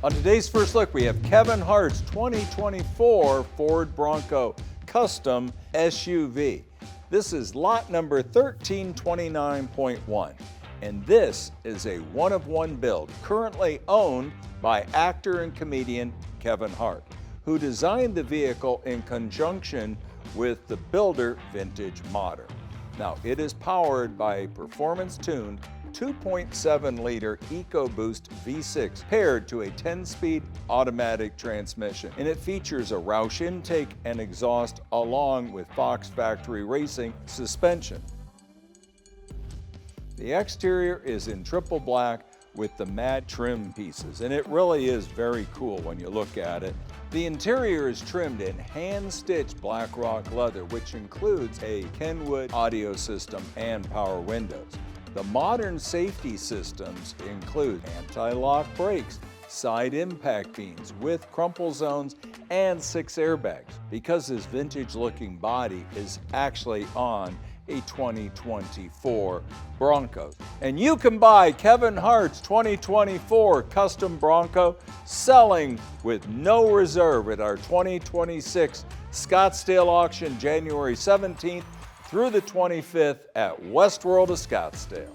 On today's first look, we have Kevin Hart's 2024 Ford Bronco Custom SUV. This is lot number 1329.1, and this is a one-of-one build currently owned by actor and comedian Kevin Hart, who designed the vehicle in conjunction with the builder Vintage Modern. Now, it is powered by a performance-tuned 2.7-liter EcoBoost V6 paired to a 10-speed automatic transmission, and it features a Roush intake and exhaust along with Fox Factory Racing suspension. The exterior is in triple black with the matte trim pieces, and it really is very cool when you look at it. The interior is trimmed in hand-stitched Blackrock leather, which includes a Kenwood audio system and power windows. The modern safety systems include anti-lock brakes, side impact beams with crumple zones, and 6 airbags, because this vintage-looking body is actually on a 2024 Bronco. And you can buy Kevin Hart's 2024 Custom Bronco selling with no reserve at our 2026 Scottsdale auction January 17th through the 25th at Westworld of Scottsdale.